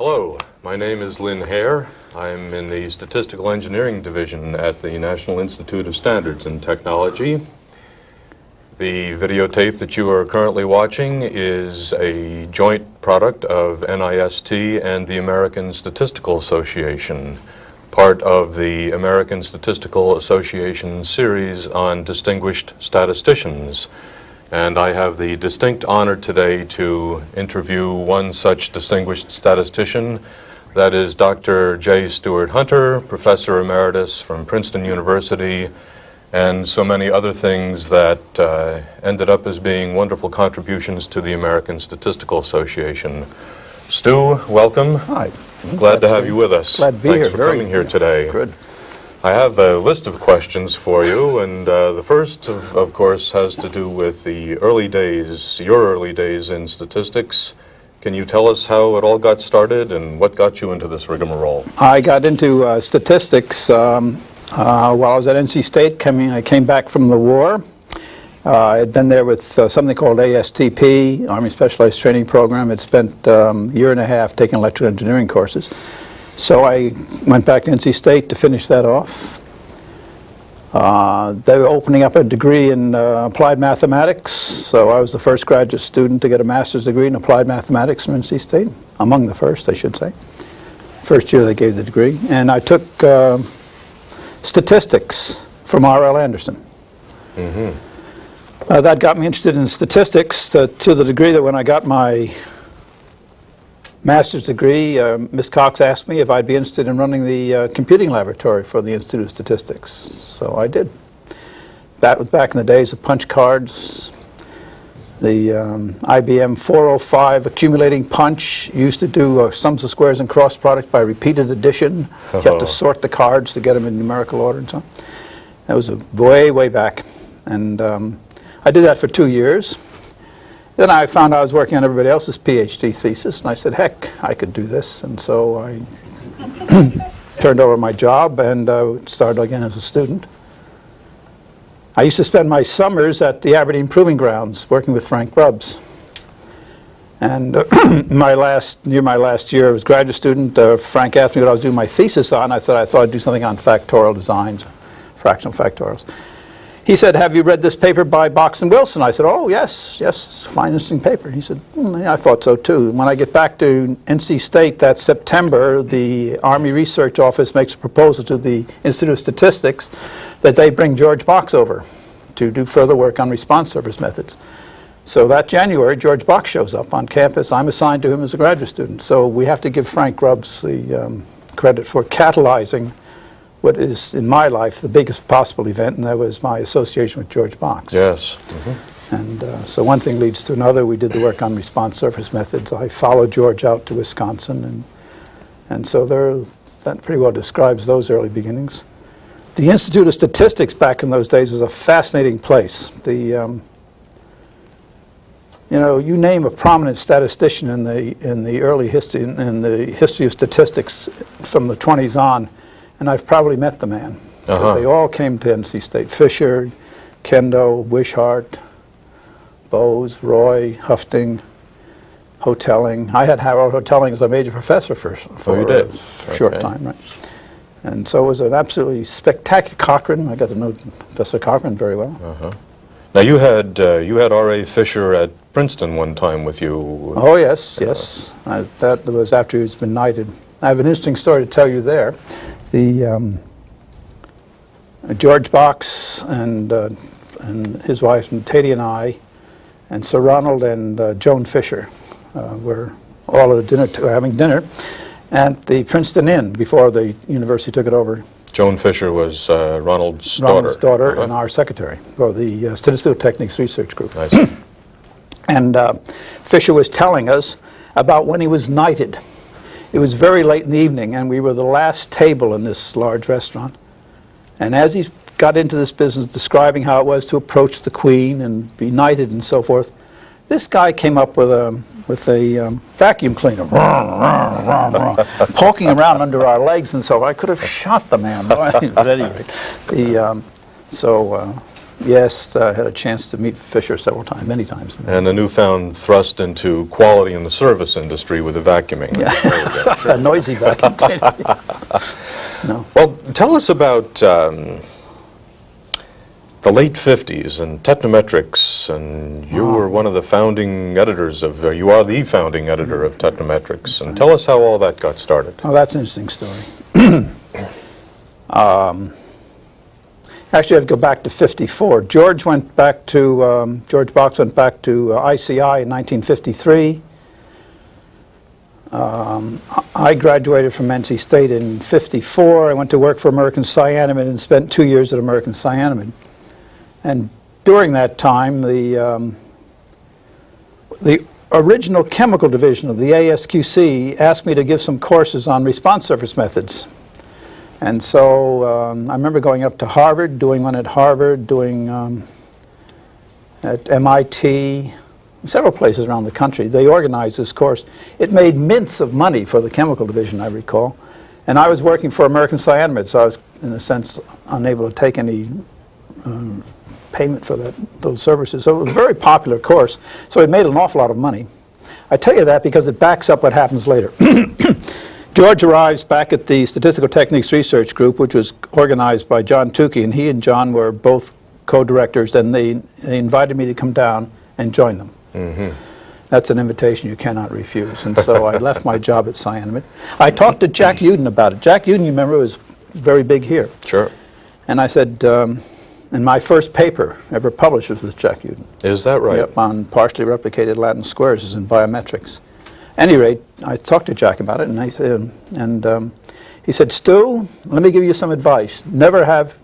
Hello, my name is Lynn Hare. I'm in the Statistical Engineering Division at the National Institute of Standards and Technology. The videotape that you are currently watching is a joint product of NIST and the American Statistical Association, part of the American Statistical Association series on distinguished statisticians. And I have the distinct honor today to interview one such distinguished statistician. That is Dr. J. Stuart Hunter, Professor Emeritus from Princeton University, and so many other things that ended up as being wonderful contributions to the American Statistical Association. Stu, welcome. Hi. Glad to have you with us. Glad to be Thanks here. for coming here today. Good. I have a list of questions for you, and the first, of course, has to do with the early days, your early days in statistics. Can you tell us how it all got started and what got you into this rigmarole? I got into statistics while I was at NC State. I came back from the war. I had been there with something called ASTP, Army Specialized Training Program. I'd spent a year and a half taking electrical engineering courses. So I went back to NC State to finish that off. They were opening up a degree in applied mathematics, so I was the first graduate student to get a master's degree in applied mathematics from NC State, among the first, I should say. First year they gave the degree. And I took statistics from R.L. Anderson. Mm-hmm. That got me interested in statistics to the degree that when I got my master's degree, Ms. Cox asked me if I'd be interested in running the computing laboratory for the Institute of Statistics. So I did. That was back in the days of punch cards. The IBM 405 accumulating punch used to do sums of squares and cross product by repeated addition. You have to sort the cards to get them in numerical order and so on. That was way, way back. And I did that for 2 years. Then I found I was working on everybody else's PhD thesis, and I said, heck, I could do this. And so I turned over my job and started again as a student. I used to spend my summers at the Aberdeen Proving Grounds working with Frank Grubbs. And near my last year as graduate student, Frank asked me what I was doing my thesis on. I said I thought I'd do something on factorial designs, fractional factorials. He said, have you read this paper by Box and Wilson? I said, oh, yes, it's a fine, interesting paper. He said, yeah, I thought so, too. When I get back to NC State that September, the Army Research Office makes a proposal to the Institute of Statistics that they bring George Box over to do further work on response service methods. So that January, George Box shows up on campus. I'm assigned to him as a graduate student. So we have to give Frank Grubbs the credit for catalyzing what is, in my life, the biggest possible event, and that was my association with George Box. Yes. Mm-hmm. And so one thing leads to another. We did the work on response surface methods. I followed George out to Wisconsin, and so that pretty well describes those early beginnings. The Institute of Statistics back in those days was a fascinating place. You name a prominent statistician in the early history, in the history of statistics from the 20s on, and I've probably met the man. They all came to NC State. Fisher, Kendo, Wishart, Bose, Roy, Hufting, Hotelling. I had Harold Hotelling as a major professor for a short time, right? And so it was an absolutely spectacular Cochran. I got to know Professor Cochran very well. Now you had R.A. Fisher at Princeton one time with you. Oh yes. That was after he's been knighted. I have an interesting story to tell you there. The George Box and his wife Teddy and I, and Sir Ronald and Joan Fisher were all at having dinner at the Princeton Inn before the university took it over. Joan Fisher was Ronald's daughter. Ronald's daughter and our secretary for the Statistical Techniques Research Group. I see. And Fisher was telling us about when he was knighted. It was very late in the evening, and we were the last table in this large restaurant. And as he got into this business, describing how it was to approach the Queen and be knighted and so forth, this guy came up with a vacuum cleaner, poking around under our legs, and so I could have shot the man. But at any rate, Yes, I had a chance to meet Fisher several times, many times. And a newfound thrust into quality in the service industry with the vacuuming. Yeah. A noisy vacuum cleaner. No. Well, tell us about the late 50s and Technometrics, and you were one of the founding editors of, you are the founding editor of Technometrics, and tell us how all that got started. Oh, that's an interesting story. Actually, I have to go back to 54. George went back to, George Box went back to ICI in 1953. I graduated from NC State in 54. I went to work for American Cyanamid and spent 2 years at American Cyanamid. And during that time, the original chemical division of the ASQC asked me to give some courses on response surface methods. And so I remember going up to Harvard, doing one at Harvard, doing at MIT, several places around the country. They organized this course. It made mints of money for the chemical division, I recall. And I was working for American Cyanamid, so I was, in a sense, unable to take any payment for those services. So it was a very popular course, so it made an awful lot of money. I tell you that because it backs up what happens later. George arrives back at the Statistical Techniques Research Group, which was organized by John Tukey, and he and John were both co-directors, and they invited me to come down and join them. Mm-hmm. That's an invitation you cannot refuse, and so I left my job at Cyanamid. I talked to Jack Uden about it. Jack Uden, you remember, was very big here. Sure. And I said, and my first paper ever published was with Jack Uden. Is that right? Yep, on partially replicated Latin squares in biometrics. At any rate, I talked to Jack about it, and he said, Stu, let me give you some advice. Never have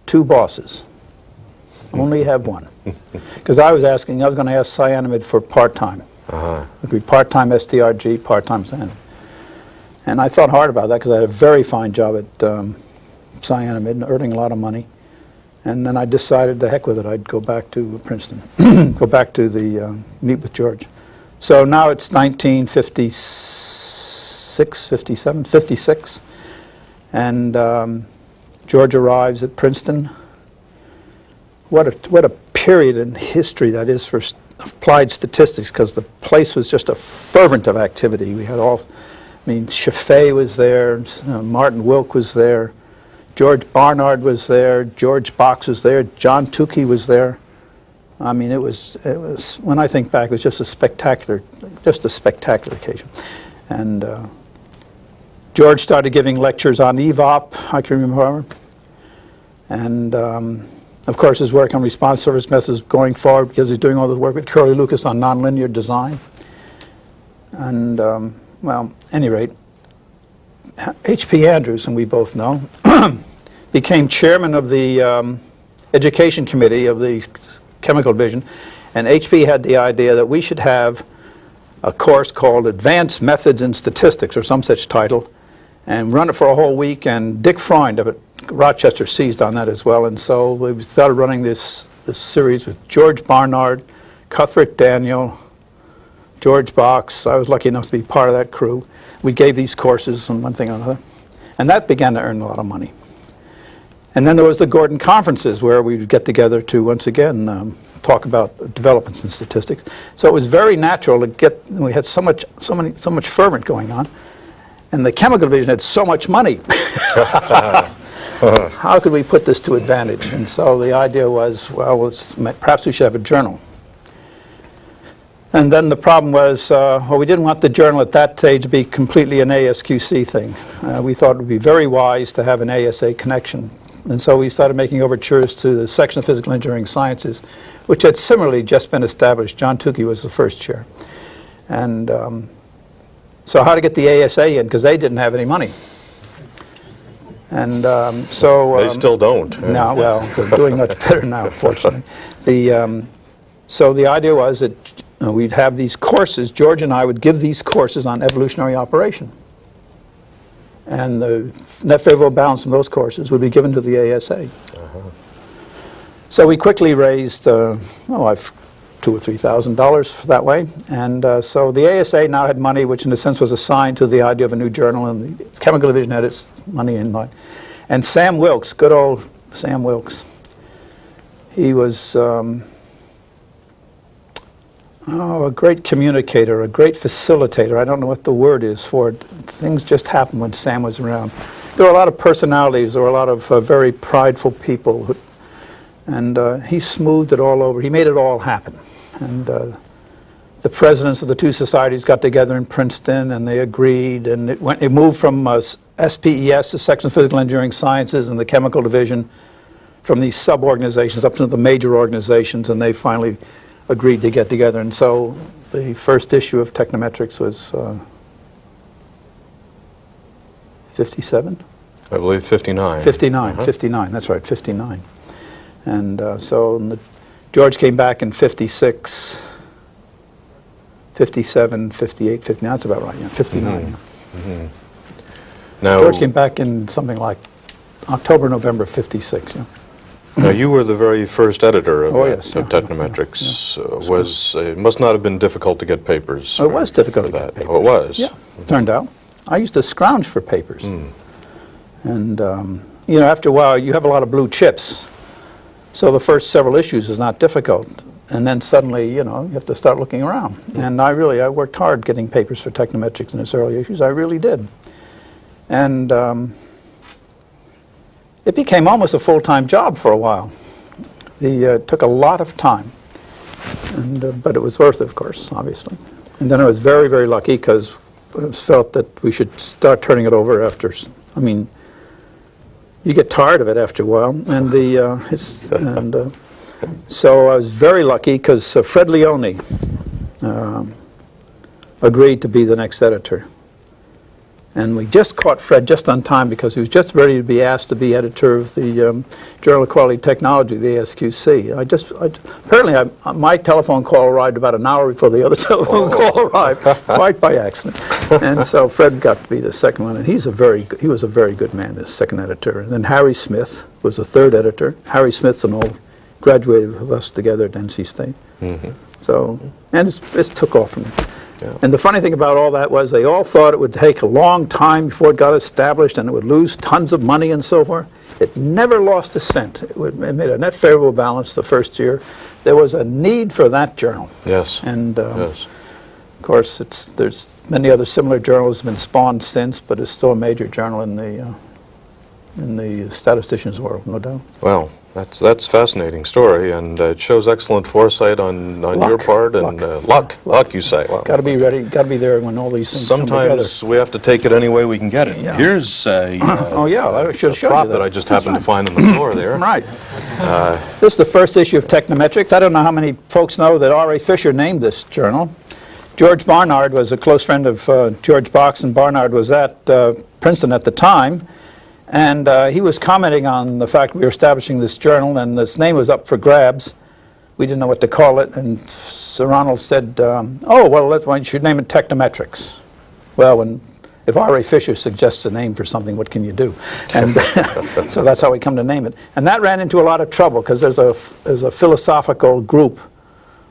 two bosses. Only have one. Because I was going to ask Cyanamid for part-time. It would be part-time STRG, part-time Cyanamid. And I thought hard about that because I had a very fine job at Cyanamid, earning a lot of money. And then I decided, the heck with it, I'd go back to Princeton, go back to the meet with George. So now it's 1956, 57, 56, and George arrives at Princeton. What a period in history that is for applied statistics, because the place was just a fervent of activity. We had all, I mean, Chaffee was there, Martin Wilk was there, George Barnard was there, George Box was there, John Tukey was there. I mean, it was, when I think back, it was just a spectacular occasion. And George started giving lectures on EVOP, I can remember. And of course, his work on response service methods going forward, because he's doing all the work with Curly Lucas on nonlinear design. And, well, at any rate, H.P. Andrews, whom we both know, became chairman of the education committee of the chemical division, and H.P. had the idea that we should have a course called Advanced Methods in Statistics, or some such title, and run it for a whole week, and Dick Freund up at Rochester seized on that as well, and so we started running this series with George Barnard, Cuthbert Daniel, George Box. I was lucky enough to be part of that crew. We gave these courses on one thing or another, and that began to earn a lot of money. And then there was the Gordon conferences, where we would get together to once again talk about developments in statistics. So it was very natural to get. We had so much fervent going on, and the chemical division had so much money. How could we put this to advantage? And so the idea was, well, perhaps we should have a journal. And then the problem was, well, we didn't want the journal at that stage to be completely an ASQC thing. We thought it would be very wise to have an ASA connection. And so we started making overtures to the section of physical engineering sciences, which had similarly just been established. John Tukey was the first chair. And so how to get the ASA in, because they didn't have any money. And so... they still don't. No, well, they're doing much better now, fortunately. So the idea was that we'd have these courses. George and I would give these courses on evolutionary operation. And the net favorable balance from those courses would be given to the ASA. So we quickly raised, $2,000 or $3,000 that way. And so the ASA now had money, which in a sense was assigned to the idea of a new journal, and the chemical division had its money in mind. And Sam Wilkes, good old Sam Wilkes, He was a great communicator, a great facilitator. I don't know what the word is for it. Things just happened when Sam was around. There were a lot of personalities. There were a lot of very prideful people. And he smoothed it all over. He made it all happen. And the presidents of the two societies got together in Princeton, and they agreed. And it moved from SPES, the Section of Physical Engineering Sciences, and the Chemical Division, from these sub-organizations up to the major organizations, and they finally agreed to get together. And so the first issue of Technometrics was 57? I believe 59. 59, 59, that's right, 59. And George came back in 56, 57, 58, 59, that's about right, yeah, 59. Mm-hmm. Now, George came back in something like October, November 56, yeah. Now, you were the very first editor of, Technometrics. It must not have been difficult to get papers It was difficult for to that. get papers. Oh, it was? Yeah, turned out. I used to scrounge for papers. And, after a while, you have a lot of blue chips. So the first several issues is not difficult. And then suddenly, you have to start looking around. And I worked hard getting papers for Technometrics in its early issues. I really did. And it became almost a full-time job for a while. It took a lot of time. But it was worth it, of course, obviously. And then I was very, very lucky because it was felt that we should start turning it over after, you get tired of it after a while. And so I was very lucky because Fred Leone agreed to be the next editor. And we just caught Fred just on time because he was just ready to be asked to be editor of the Journal of Quality Technology, the ASQC. Apparently my telephone call arrived about an hour before the other telephone call arrived, quite by accident. And so Fred got to be the second one, and he was a very good man, the second editor. And then Harry Smith was the third editor. Harry Smith's an old, graduated with us together at NC State. Mm-hmm. So, and it took off from there. Yeah. And the funny thing about all that was they all thought it would take a long time before it got established and it would lose tons of money and so forth. It never lost a cent. It made a net favorable balance the first year. There was a need for that journal. Yes. And of course, there's many other similar journals have been spawned since, but it's still a major journal in the statistician's world, no doubt. Well, that's a fascinating story, and it shows excellent foresight on your part, and luck, you say. Well, got to be ready, got to be there when all these things come together. Sometimes we have to take it any way we can get it. Yeah. Here's a I should show prop you that I just happened to find on the floor there. Right. This is the first issue of Technometrics. I don't know how many folks know that R.A. Fisher named this journal. George Barnard was a close friend of George Box, and Barnard was at Princeton at the time. And he was commenting on the fact we were establishing this journal, and this name was up for grabs. We didn't know what to call it, and Sir Ronald said, you should name it Technometrics. Well, if R.A. Fisher suggests a name for something, what can you do? And so that's how we come to name it. And that ran into a lot of trouble, because there's a philosophical group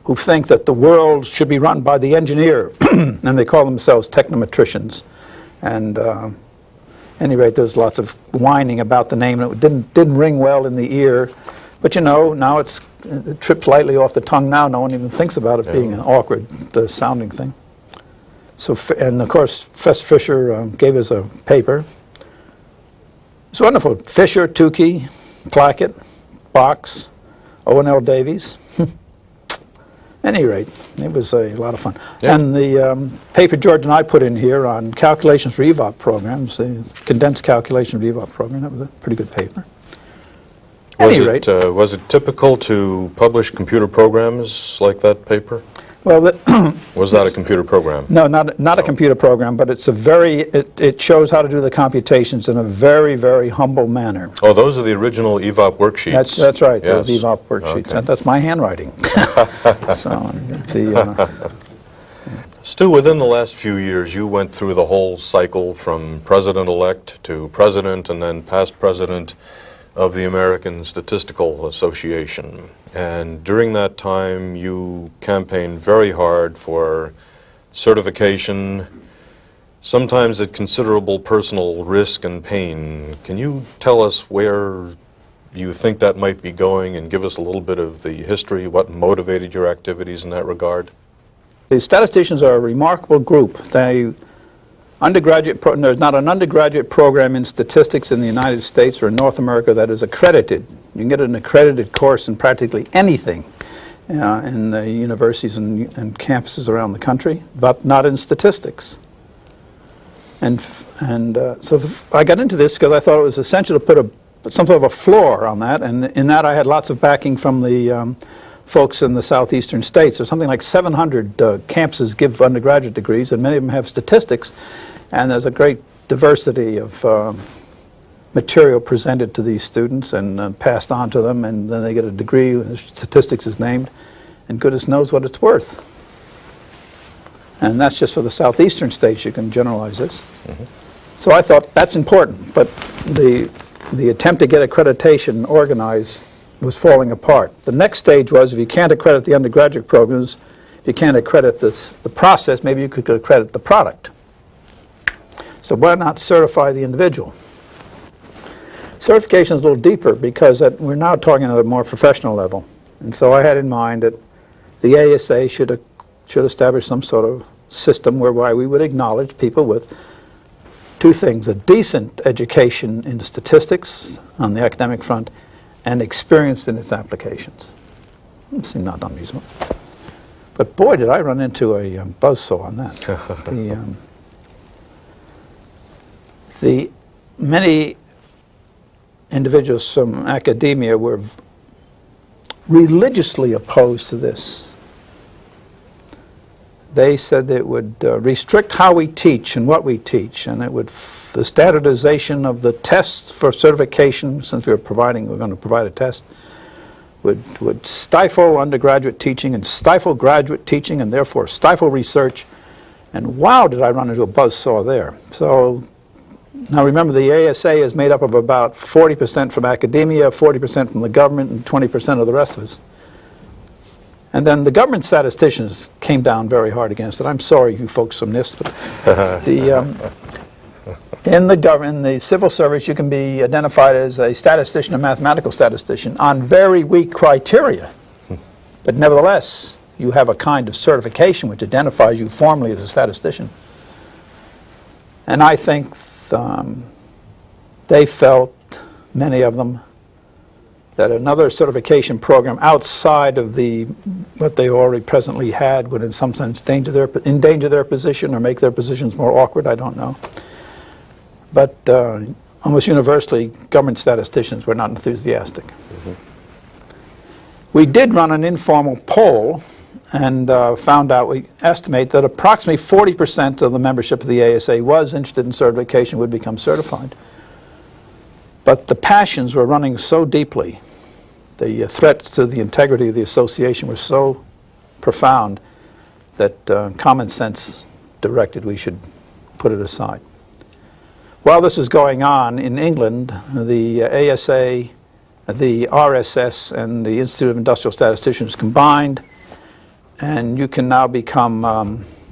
who think that the world should be run by the engineer, and they call themselves technometricians. And at any rate, there's lots of whining about the name, and it didn't ring well in the ear. But now it trips lightly off the tongue now. No one even thinks about it being an awkward sounding thing. So, and of course, Professor Fisher gave us a paper. It's wonderful. Fisher, Tukey, Plackett, Box, O&L Davies. At any rate, it was a lot of fun. Yeah. And the paper George and I put in here on calculations for EVOP programs, the condensed calculation of EVOP program, that was a pretty good paper. Was it typical to publish computer programs like that paper? Well, was that a computer program? No, not a computer program, but it's it shows how to do the computations in a very, very humble manner. Oh, those are the original EVOP worksheets. That's right, yes. Those EVOP worksheets. Okay. That's my handwriting. Stu, within the last few years, you went through the whole cycle from president-elect to president and then past president of the American Statistical Association. And during that time, you campaigned very hard for certification, sometimes at considerable personal risk and pain. Can you tell us where you think that might be going, and give us a little bit of the history, what motivated your activities in that regard? The statisticians are a remarkable group. There's not an undergraduate program in statistics in the United States or in North America that is accredited. You can get an accredited course in practically anything in the universities and campuses around the country, but not in statistics. I got into this because I thought it was essential to put some sort of a floor on that, and in that I had lots of backing from the folks in the southeastern states. There's something like 700 campuses give undergraduate degrees, and many of them have statistics, and there's a great diversity of material presented to these students and passed on to them, and then they get a degree, and statistics is named, and goodness knows what it's worth. And that's just for the southeastern states. You can generalize this. So I thought that's important, but the attempt to get accreditation organized was falling apart. The next stage was, if you can't accredit the undergraduate programs, if you can't accredit the process, maybe you could accredit the product. So why not certify the individual? Certification is a little deeper because we're now talking at a more professional level. And so I had in mind that the ASA should establish some sort of system whereby we would acknowledge people with two things: a decent education in statistics on the academic front and experience in its applications. It seemed not unreasonable. But boy, did I run into a buzzsaw on that. The many individuals from academia were religiously opposed to this. They said that it would restrict how we teach and what we teach, and it would the standardization of the tests for certification, since we're going to provide a test, would stifle undergraduate teaching and stifle graduate teaching and therefore stifle research. And wow, did I run into a buzzsaw there. So now remember, the ASA is made up of about 40% from academia, 40% from the government, and 20% of the rest of us. And then the government statisticians came down very hard against it. I'm sorry, you folks from NIST, but in the civil service, you can be identified as a statistician, a mathematical statistician, on very weak criteria. But nevertheless, you have a kind of certification which identifies you formally as a statistician. And I think they felt, many of them, that another certification program outside of what they already presently had would in some sense endanger their position or make their positions more awkward. I don't know. But almost universally, government statisticians were not enthusiastic. We did run an informal poll and found out, we estimate that approximately 40% of the membership of the ASA was interested in certification, would become certified. But the passions were running so deeply, the threats to the integrity of the association were so profound that common sense directed we should put it aside. While this was going on in England, the ASA, the RSS, and the Institute of Industrial Statisticians combined, and you can now become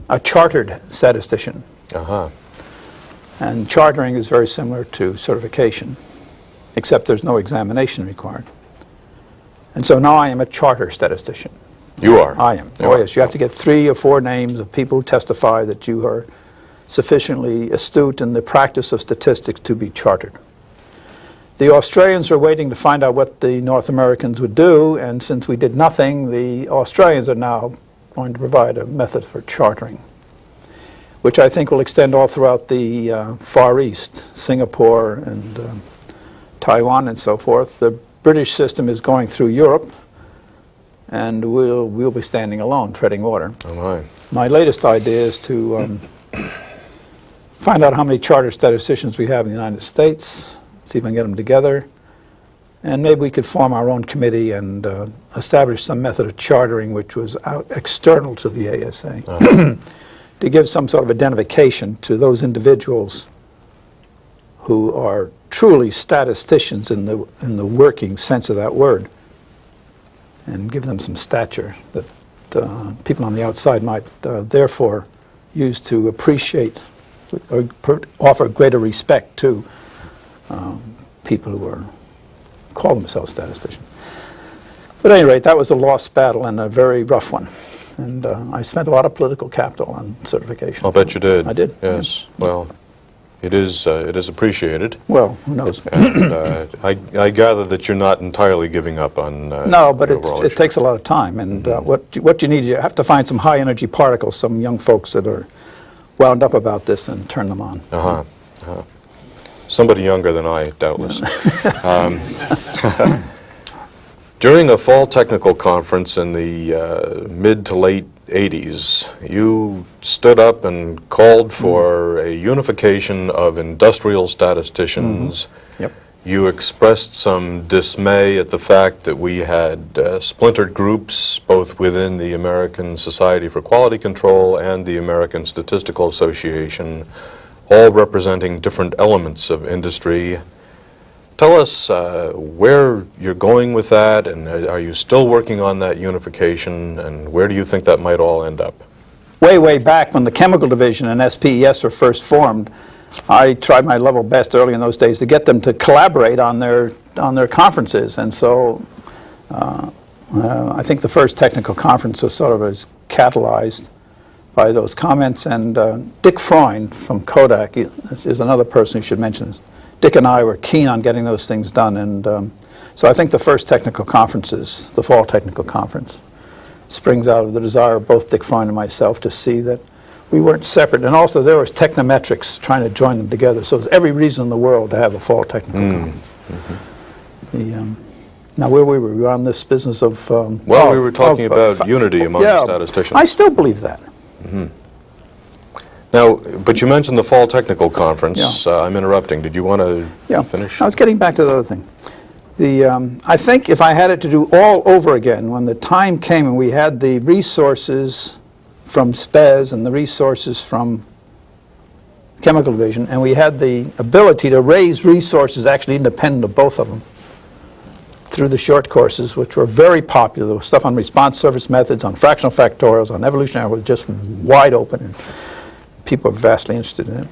a chartered statistician. And chartering is very similar to certification, except there's no examination required. And so now I am a charter statistician. You are? I am. Oh, yes. You have to get 3 or 4 names of people who testify that you are sufficiently astute in the practice of statistics to be chartered. The Australians were waiting to find out what the North Americans would do, and since we did nothing, the Australians are now going to provide a method for chartering, which I think will extend all throughout the Far East, Singapore and Taiwan and so forth. The British system is going through Europe, and we'll be standing alone, treading water. Oh my. My latest idea is to find out how many charter statisticians we have in the United States, see if I can get them together, and maybe we could form our own committee and establish some method of chartering which was external to the ASA, to give some sort of identification to those individuals who are truly statisticians in the working sense of that word, and give them some stature that people on the outside might therefore use to appreciate or offer greater respect to people who are call themselves statisticians. But at any rate, that was a lost battle and a very rough one. And I spent a lot of political capital on certification. I'll bet you did. I did. Yes. Yeah. Well, it is appreciated. Well, who knows? And I gather that you're not entirely giving up on no, but the overall it issue. takes a lot of time. And what you need, you have to find some high energy particles, some young folks that are wound up about this, and turn them on. Somebody younger than I, doubtless. During a fall technical conference in the mid to late 80s, you stood up and called for a unification of industrial statisticians. Yep. You expressed some dismay at the fact that we had splintered groups both within the American Society for Quality Control and the American Statistical Association, all representing different elements of industry. Tell us where you're going with that, and are you still working on that unification, and where do you think that might all end up? Way, way back when the chemical division and SPES were first formed, I tried my level best early in those days to get them to collaborate on their conferences, and so I think the first technical conference was sort of as catalyzed by those comments, and Dick Freund from Kodak is another person who should mention this. Dick and I were keen on getting those things done, and so I think the first technical conferences, the fall technical conference, springs out of the desire of both Dick Freund and myself to see that we weren't separate, and also there was technometrics trying to join them together, so there's every reason in the world to have a fall technical conference. Now where we were on this business of... well, we were talking about unity among statisticians. I still believe that. Now, but you mentioned the Fall Technical Conference. I'm interrupting. Did you want to finish? I was getting back to the other thing. I think if I had it to do all over again, when the time came and we had the resources from SPES and the resources from Chemical Division, and we had the ability to raise resources actually independent of both of them through the short courses, which were very popular. There was stuff on response surface methods, on fractional factorials, on evolutionary, was just wide open. And people are vastly interested in it.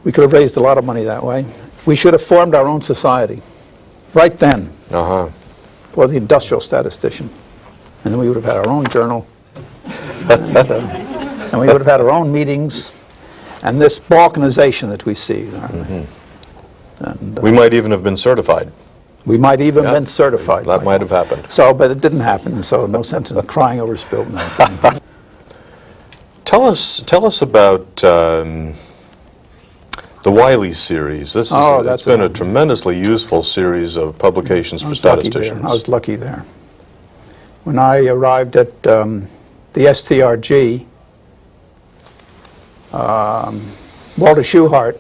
We could have raised a lot of money that way. We should have formed our own society right then for the industrial statistician. And then we would have had our own journal. And we would have had our own meetings. And this balkanization that we see. And, we might even have been certified. We might even have been certified. That might have happened. So, but it didn't happen, so no sense in crying over spilled milk. Tell us about the Wiley series. This is it's been a tremendously useful series of publications for statisticians. I was lucky there. When I arrived at the STRG, Walter Schuhart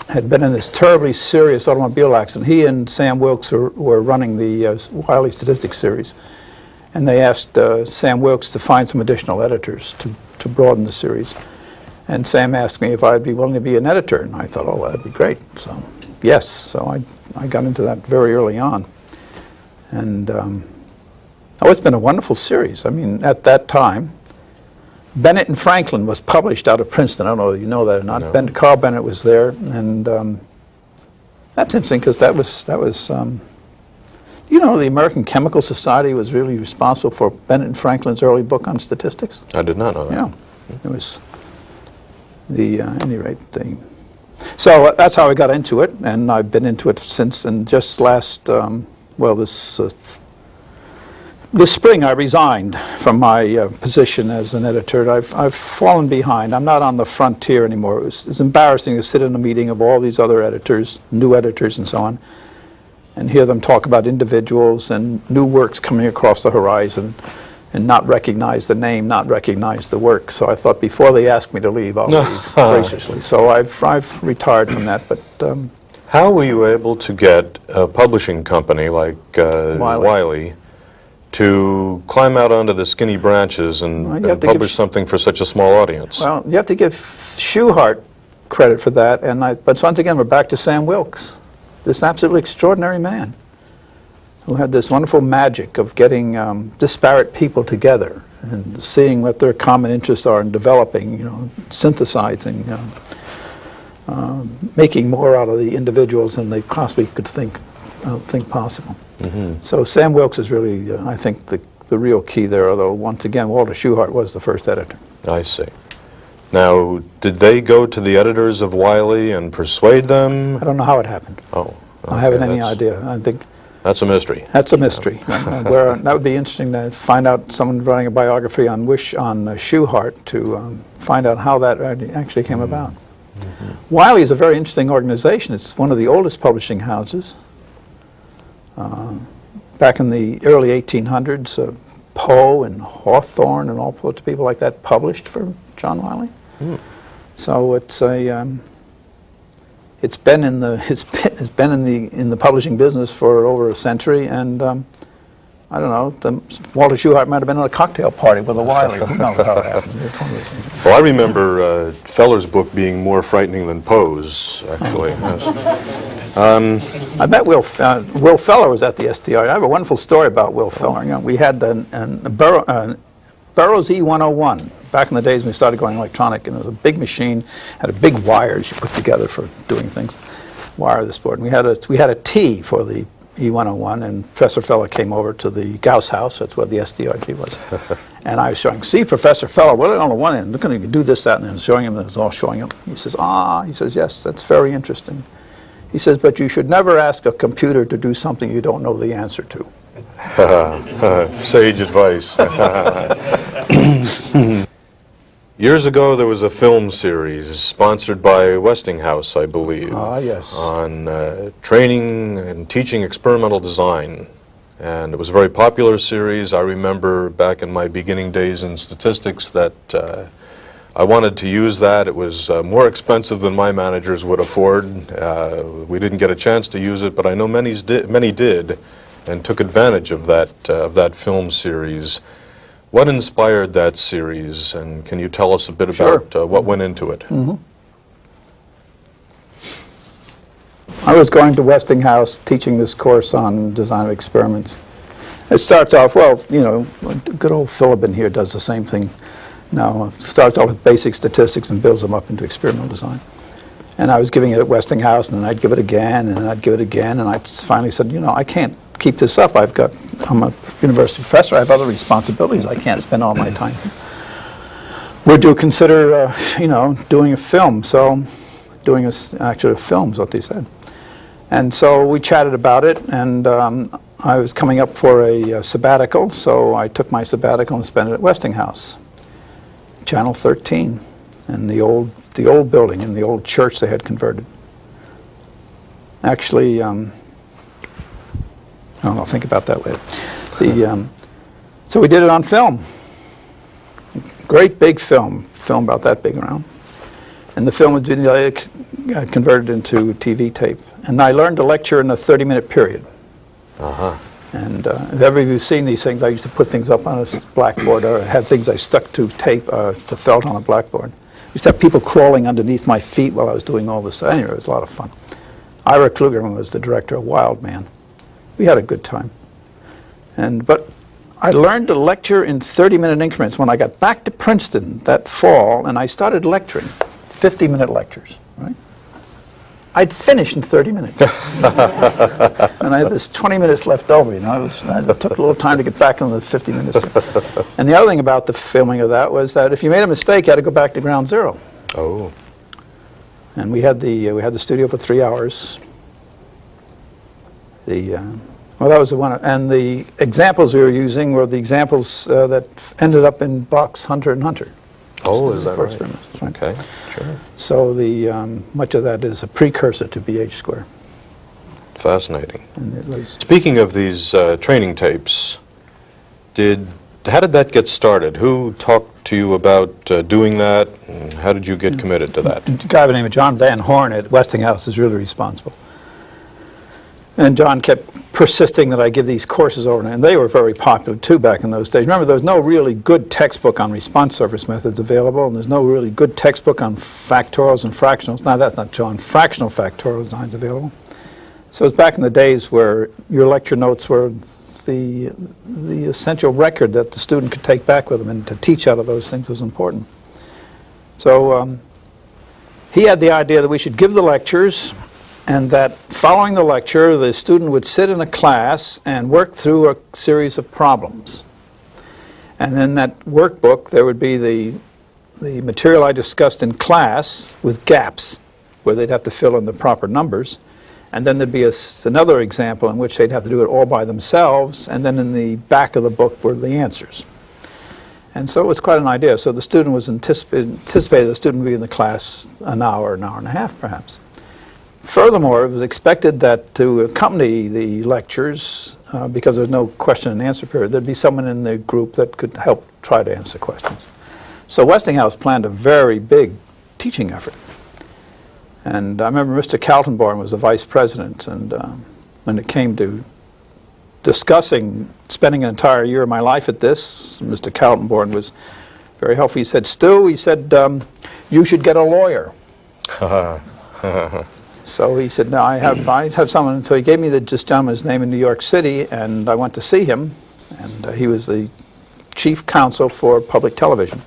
had been in this terribly serious automobile accident. He and Sam Wilkes were running the Wiley Statistics series, and they asked Sam Wilkes to find some additional editors to broaden the series. And Sam asked me if I'd be willing to be an editor, and I thought, oh, that'd be great. So, yes, so I got into that very early on. And it's been a wonderful series. I mean, at that time, Bennett and Franklin was published out of Princeton. I don't know if you know that or not. No. Carl Bennett was there, and that's interesting because that was you know, the American Chemical Society was really responsible for Bennett and Franklin's early book on statistics. I did not know that. Yeah, it was at any rate the. So that's how I got into it, and I've been into it since. And just last, this spring, I resigned from my position as an editor. I've fallen behind. I'm not on the frontier anymore. It's embarrassing to sit in a meeting of all these other editors, new editors, and so on, and hear them talk about individuals and new works coming across the horizon, and not recognize the name, not recognize the work. So I thought before they ask me to leave, I'll leave graciously. So I've retired from that. But how were you able to get a publishing company like Wiley to climb out onto the skinny branches and publish something for such a small audience? Well, you have to give Schuhart credit for that. But once again, we're back to Sam Wilkes, this absolutely extraordinary man who had this wonderful magic of getting disparate people together and seeing what their common interests are and developing, you know, synthesizing, making more out of the individuals than they possibly could think think possible. So Sam Wilkes is really, I think, the real key there, although once again, Walter Schuhart was the first editor. I see. Now, did they go to the editors of Wiley and persuade them? I don't know how it happened. Oh. I haven't any that's- idea. I think That's a mystery. that's a mystery. Where that would be interesting to find out, someone writing a biography on Schuhart, to find out how that actually came about. Wiley is a very interesting organization. It's one of the oldest publishing houses. Back in the early 1800s, Poe and Hawthorne and all sorts of people like that published for John Wiley. So it's been in the publishing business for over a century, and I don't know, Walter Schuhart might have been at a cocktail party with a Wiley. Who knows how it happened? Well, I remember Feller's book being more frightening than Poe's, actually. Yes. I met Will Feller was at the SDR. I have a wonderful story about Will Feller. You know, we had Burroughs E101 back in the days when we started going electronic, and it was a big machine, had a big wires you put together for doing things, wire this board. And we had a T for the E101, and Professor Feller came over to the Gauss house. That's where the SDRG was. And I was showing, see, Professor Feller, well, on the one end, look at him, do this, that, and then showing him, and it was all showing him. He says, he says, yes, that's very interesting. He says, but you should never ask a computer to do something you don't know the answer to. Sage advice. Years ago, there was a film series sponsored by Westinghouse, I believe. Yes. On training and teaching experimental design. And it was a very popular series. I remember back in my beginning days in statistics that I wanted to use that. It was more expensive than my managers would afford. We didn't get a chance to use it, but I know many did and took advantage of that film series. What inspired that series, and can you tell us a bit about what went into it? I was going to Westinghouse teaching this course on design of experiments. It starts off, well, you know, good old Philibin here does the same thing now. It starts off with basic statistics and builds them up into experimental design. And I was giving it at Westinghouse, and then I'd give it again, and then I'd give it again, and I finally said, you know, I can't keep this up. I'm a university professor. I have other responsibilities. I can't spend all my time. Would you consider, you know, doing a film? So, doing actually a film is what they said. And so we chatted about it, and I was coming up for a sabbatical, so I took my sabbatical and spent it at Westinghouse, Channel 13, and the old building in the old church they had converted. Actually, I'll think about that later. So we did it on film. Great big film about that big around. And the film was converted into TV tape. And I learned to lecture in a 30-minute period. And if ever you've seen these things, I used to put things up on a blackboard, or had things I stuck to tape, to felt on a blackboard. I used to have people crawling underneath my feet while I was doing all this. Anyway, it was a lot of fun. Ira Klugerman was the director of Wild Man. We had a good time. But I learned to lecture in 30-minute increments when I got back to Princeton that fall, and I started lecturing, 50-minute lectures, right? I'd finish in 30 minutes. And I had this 20 minutes left over, you know. It took a little time to get back into the 50 minutes. And the other thing about the filming of that was that if you made a mistake, you had to go back to ground zero. Oh. And we had the studio for 3 hours. Well, that was the one, and the examples we were using were the examples that ended up in Bach's Hunter and Hunter. Oh, is that right? Experiments, right? Okay, sure. So much of that is a precursor to BH square. Fascinating. And it was, Speaking of these training tapes, how did that get started? Who talked to you about doing that, and how did you get committed to that? a guy by the name of John Van Horn at Westinghouse is really responsible. And John kept persisting that I give these courses over, and they were very popular too back in those days. Remember, there was no really good textbook on response surface methods available, and there's no really good textbook on factorials and fractionals. Now, that's not true, on fractional factorial designs available. So it's back in the days where your lecture notes were the essential record that the student could take back with them, and to teach out of those things was important. So he had the idea that we should give the lectures, and that following the lecture, the student would sit in a class and work through a series of problems. And then that workbook, there would be the material I discussed in class with gaps where they'd have to fill in the proper numbers. And then there'd be another example in which they'd have to do it all by themselves, and then in the back of the book were the answers. And so it was quite an idea. So the student was anticipated the student would be in the class an hour and a half perhaps. Furthermore, it was expected that to accompany the lectures, because there was no question and answer period, there'd be someone in the group that could help try to answer questions. So Westinghouse planned a very big teaching effort. And I remember Mr. Kaltenborn was the vice president, and when it came to discussing spending an entire year of my life at this, Mr. Kaltenborn was very helpful. He said, "Stu," he said, "you should get a lawyer." So he said, "No, I have someone." So he gave me this gentleman's name in New York City, and I went to see him, and he was the chief counsel for public television.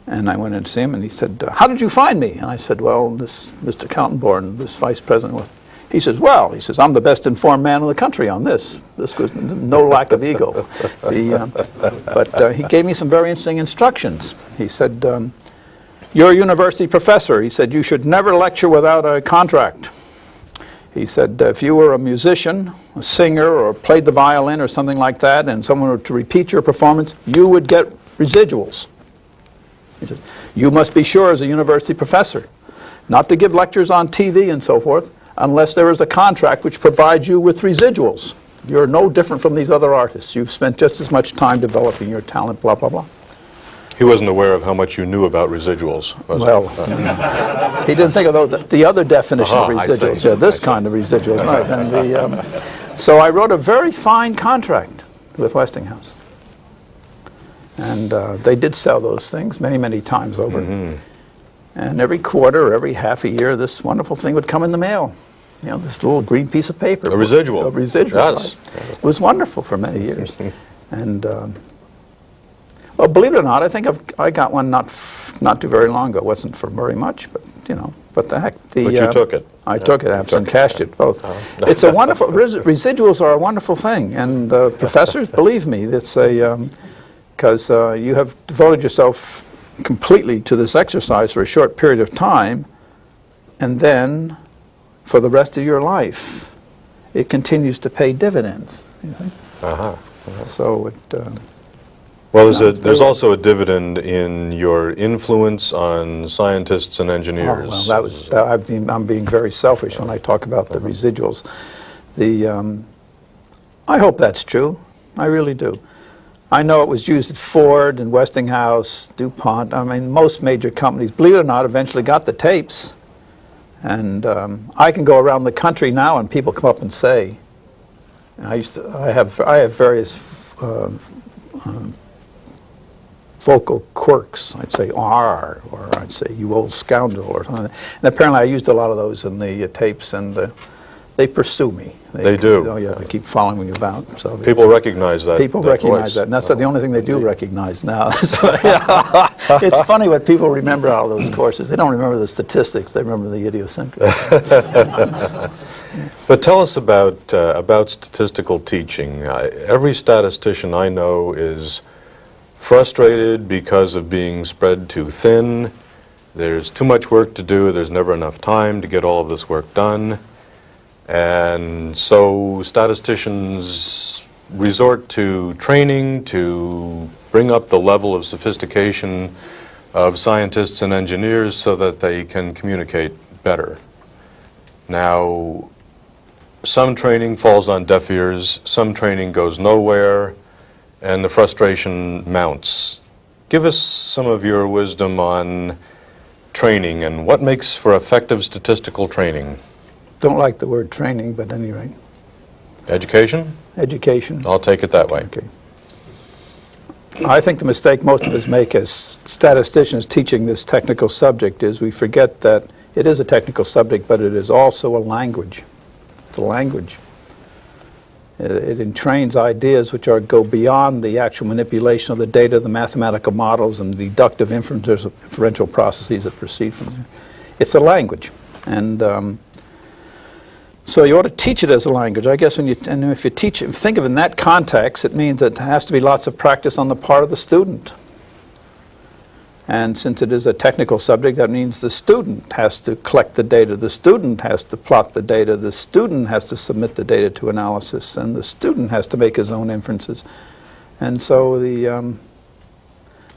And I went in to see him, and he said, "How did you find me?" And I said, "Well, this Mr. Kaltenborn, this vice president." He says, "Well," he says, "I'm the best informed man in the country on this." This was no lack of ego. But he gave me some very interesting instructions. He said, "You're a university professor." He said, "You should never lecture without a contract." He said, "If you were a musician, a singer, or played the violin or something like that, and someone were to repeat your performance, you would get residuals." He said, "You must be sure as a university professor not to give lectures on TV and so forth unless there is a contract which provides you with residuals. You're no different from these other artists. You've spent just as much time developing your talent, blah, blah, blah." He wasn't aware of how much you knew about residuals, was Well, he didn't think of the other definition of I see. residuals. Yeah, this kind of residuals, right. And so I wrote a very fine contract with Westinghouse. And they did sell those things many, many times over. Mm-hmm. And every quarter or every half a year, this wonderful thing would come in the mail. You know, this little green piece of paper. A residual. A residual, yes. Right? It was wonderful for many years. And, well, believe it or not, I think I got one not too very long ago. It wasn't for very much, but, you know, what the heck. But you took it. I took it, and cashed it, both. It's a wonderful, residuals are a wonderful thing. And professors, believe me, it's a, because you have devoted yourself completely to this exercise for a short period of time, and then for the rest of your life it continues to pay dividends. You think? So it well, there's also a dividend in your influence on scientists and engineers. Oh, well, I'm being very selfish when I talk about the residuals. I hope that's true. I really do. I know it was used at Ford and Westinghouse, DuPont. I mean, most major companies, believe it or not, eventually got the tapes. And I can go around the country now and people come up and say, I have various vocal quirks. I'd say "R," or I'd say "you old scoundrel," or something. And apparently I used a lot of those in the tapes, and they pursue me. They do. Oh yeah, they keep following me about. So people recognize that. People recognize voice. that, and that's the only thing they do recognize now. So, yeah. It's funny what people remember out of those courses. They don't remember the statistics; they remember the idiosyncrasy. But tell us about statistical teaching. Every statistician I know is frustrated because of being spread too thin. There's too much work to do. There's never enough time to get all of this work done. And so statisticians resort to training to bring up the level of sophistication of scientists and engineers so that they can communicate better. Now, some training falls on deaf ears, some training goes nowhere, and the frustration mounts. Give us some of your wisdom on training and what makes for effective statistical training. Don't like the word training, but at any rate. Education? Education. I'll take it that way. Okay. I think the mistake most of us make as statisticians teaching this technical subject is we forget that it is a technical subject, but it is also a language. It's a language. It entrains ideas which go beyond the actual manipulation of the data, the mathematical models, and the deductive inferential processes that proceed from there. It's a language. And So you ought to teach it as a language. I guess and if you teach it, think of it in that context, it means that there has to be lots of practice on the part of the student. And since it is a technical subject, that means the student has to collect the data, the student has to plot the data, the student has to submit the data to analysis, and the student has to make his own inferences. And so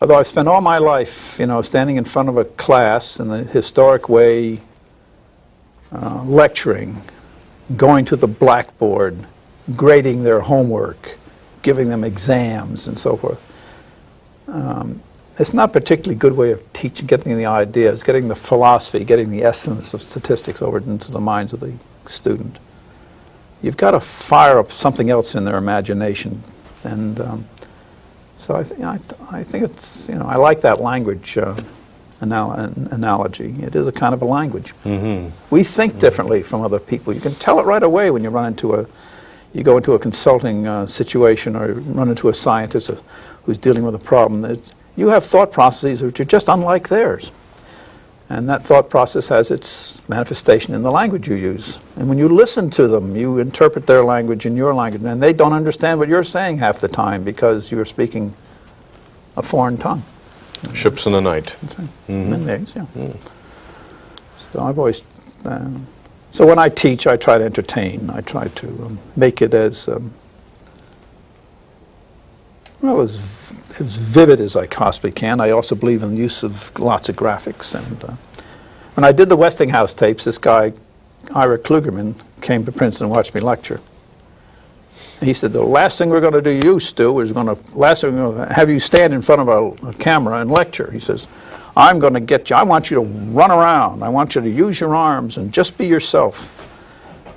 although I've spent all my life, standing in front of a class in the historic way, lecturing, going to the blackboard, grading their homework, giving them exams, and so forth. It's not a particularly good way of teaching, getting the ideas, getting the philosophy, getting the essence of statistics over into the minds of the student. You've got to fire up something else in their imagination, and so I think it's I like that language analogy. It is a kind of a language. Mm-hmm. We think differently from other people. You can tell it right away when you go into a consulting situation or run into a scientist who's dealing with a problem. You have thought processes which are just unlike theirs. And that thought process has its manifestation in the language you use. And when you listen to them, you interpret their language in your language, and they don't understand what you're saying half the time because you're speaking a foreign tongue. Ships in the night. That's right. Mm-hmm. Many days, yeah. Mm. So I've always... so when I teach, I try to entertain. I try to make it as... as vivid as I possibly can. I also believe in the use of lots of graphics. And when I did the Westinghouse tapes, this guy, Ira Klugerman, came to Princeton and watched me lecture. And he said, the last thing we're going to do you, Stu, is last thing we're going to have you stand in front of a camera and lecture. He says, I'm going to get you, I want you to run around. I want you to use your arms and just be yourself.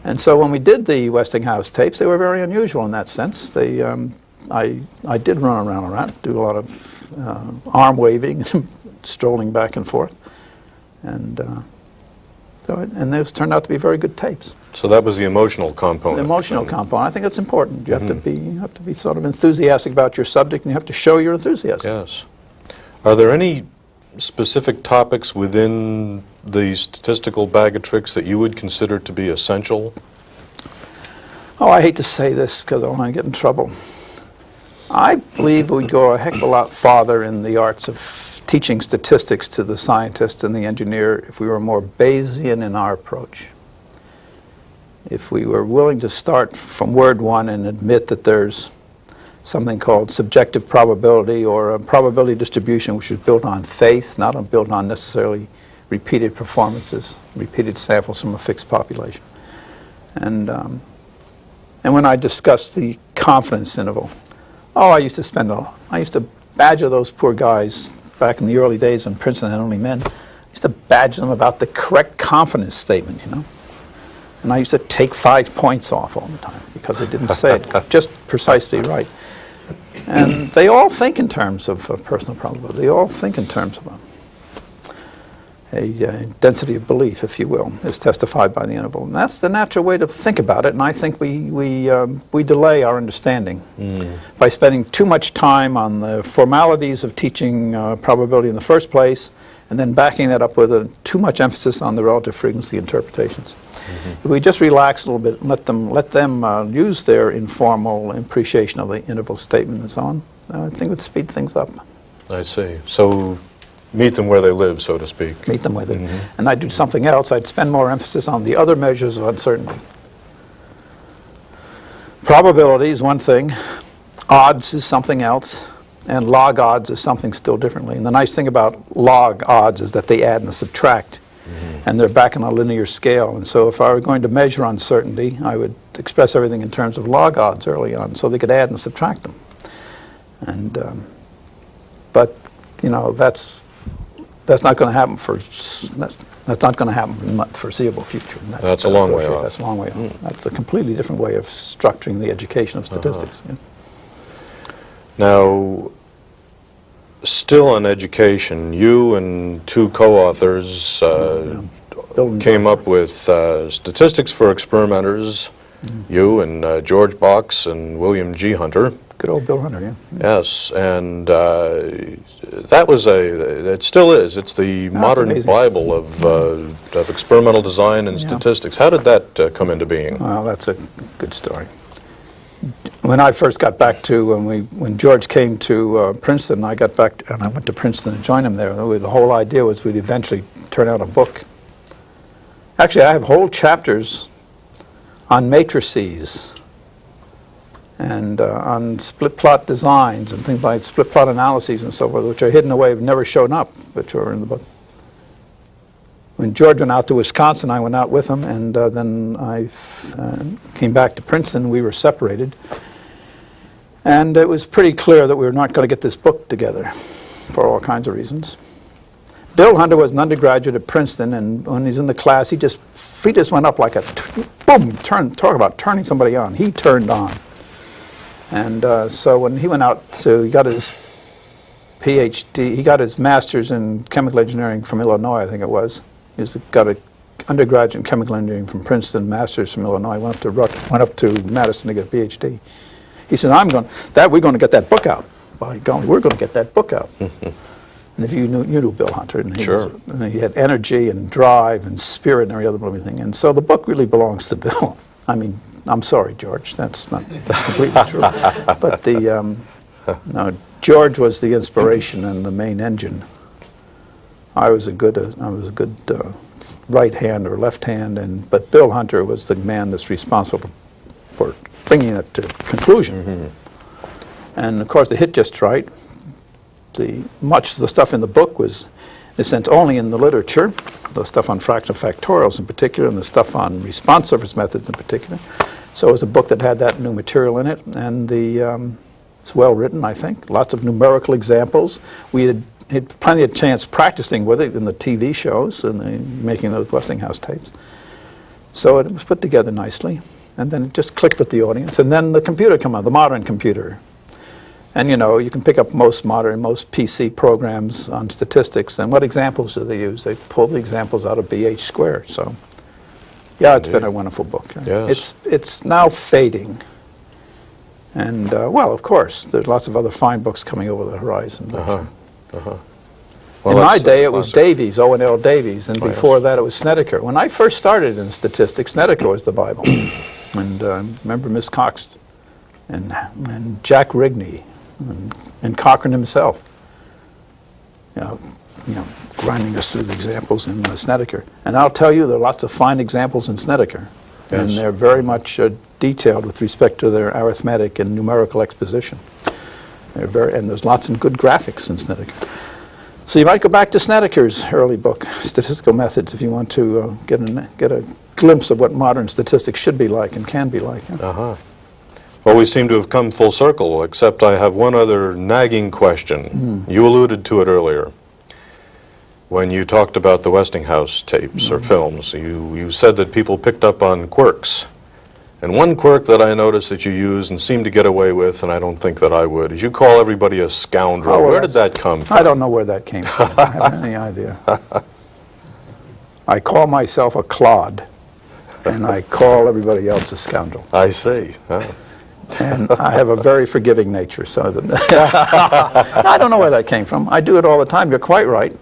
And so when we did the Westinghouse tapes, they were very unusual in that sense. I did run around a lot, do a lot of arm waving, strolling back and forth, and those turned out to be very good tapes. So that was the emotional component. The emotional component. I think it's important. You have to be sort of enthusiastic about your subject, and you have to show your enthusiasm. Yes. Are there any specific topics within the statistical bag of tricks that you would consider to be essential? Oh, I hate to say this because I don't want to get in trouble. I believe we'd go a heck of a lot farther in the arts of teaching statistics to the scientist and the engineer if we were more Bayesian in our approach. If we were willing to start from word one and admit that there's something called subjective probability or a probability distribution which is built on faith, not built on necessarily repeated performances, repeated samples from a fixed population. And when I discussed the confidence interval, I used to badger those poor guys back in the early days when Princeton had only men. I used to badger them about the correct confidence statement, And I used to take 5 points off all the time because they didn't say it just precisely right. And they all think in terms of personal probability. They all think in terms of a density of belief, if you will, is testified by the interval. And that's the natural way to think about it, and I think we delay our understanding by spending too much time on the formalities of teaching probability in the first place, and then backing that up with too much emphasis on the relative frequency interpretations. If we just relax a little bit and let them use their informal appreciation of the interval statement and so on, I think it would speed things up. I see. So meet them where they live, so to speak. Meet them where they live. And I'd do something else. I'd spend more emphasis on the other measures of uncertainty. Probability is one thing. Odds is something else. And log odds is something still differently. And the nice thing about log odds is that they add and subtract. And they're back on a linear scale. And so if I were going to measure uncertainty, I would express everything in terms of log odds early on so they could add and subtract them. And but that's not going to happen that's not going to happen in the foreseeable future. That's a long way off. That's a long way off. That's a completely different way of structuring the education of statistics. Yeah. Now, still on education, you and two co-authors came up with Statistics for Experimenters, you and George Box and William G. Hunter. Good old Bill Hunter, yeah. Yes, and that was it still is. It's the modern amazing. Bible of experimental design and statistics. How did that come into being? Well, that's a good story. When I first got back to, when George came to Princeton, I got back, and I went to Princeton and joined him there. The whole idea was we'd eventually turn out a book. Actually, I have whole chapters on matrices and on split plot designs and things like split plot analyses and so forth, which are hidden away, have never shown up, which are in the book. When George went out to Wisconsin, I went out with him, and then I came back to Princeton. We were separated. And it was pretty clear that we were not going to get this book together for all kinds of reasons. Bill Hunter was an undergraduate at Princeton, and when he's in the class, he just went up like a boom, talk about turning somebody on. He turned on. And so when he went out he got his PhD, he got his master's in chemical engineering from Illinois, I think it was. He's got an undergraduate in chemical engineering from Princeton, master's from Illinois, went up to Madison to get a PhD. He said, we're going to get that book out. By golly, we're going to get that book out. And if you knew Bill Hunter, and he had energy and drive and spirit and every other blooming thing. And so the book really belongs to Bill. I mean, I'm sorry, George, that's not completely true. But no, George was the inspiration and the main engine. I was a good right hand or left hand, but Bill Hunter was the man that's responsible for bringing it to conclusion. And of course, they hit just right. Much of the stuff in the book was, in a sense, only in the literature, the stuff on fractional factorials in particular, and the stuff on response surface methods in particular. So it was a book that had that new material in it, and it's well written, I think. Lots of numerical examples. We had plenty of chance practicing with it in the TV shows and making those Westinghouse tapes. So it was put together nicely, and then it just clicked with the audience. And then the computer came out, the modern computer. And you can pick up most PC programs on statistics, and what examples do they use? They pull the examples out of BH squared. So, yeah, it's been a wonderful book. Yes. It's now fading. And, well, of course, there's lots of other fine books coming over the horizon. Well, in my day, it was Davies, O&L Davies, and before that, it was Snedeker. When I first started in statistics, Snedeker was the Bible. And I remember Miss Cox and Jack Rigney and Cochran himself, grinding us through the examples in Snedeker. And I'll tell you, there are lots of fine examples in Snedeker, and they're very much detailed with respect to their arithmetic and numerical exposition. And there's lots of good graphics in Snedeker. So you might go back to Snedeker's early book, Statistical Methods, if you want to get a glimpse of what modern statistics should be like and can be like. Well, we seem to have come full circle, except I have one other nagging question. You alluded to it earlier. When you talked about the Westinghouse tapes or films, you said that people picked up on quirks. And one quirk that I noticed that you use and seem to get away with, and I don't think that I would, is you call everybody a scoundrel. Where did that come from? I don't know where that came from. I have any idea. I call myself a clod, and I call everybody else a scoundrel. I see. And I have a very forgiving nature, so I don't know where that came from. I do it all the time. You're quite right.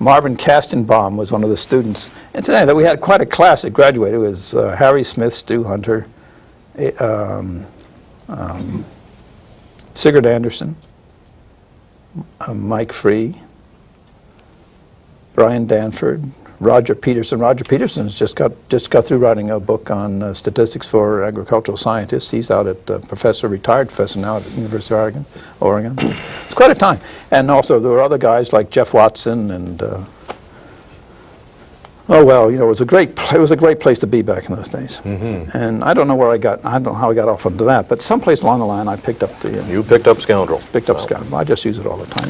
Marvin Kastenbaum was one of the students. Incidentally, we had quite a class that graduated. It was Harry Smith, Stu Hunter, Sigurd Anderson, Mike Free, Brian Danford, Roger Peterson. Roger Peterson's just got through writing a book on statistics for agricultural scientists. He's out at retired professor now at the University of Oregon. It's quite a time. And also there were other guys like Jeff Watson and it was a great place to be back in those days. And I don't know how I got off onto that, but someplace along the line I picked up the. You picked up Scoundrel. Scoundrel. I just use it all the time.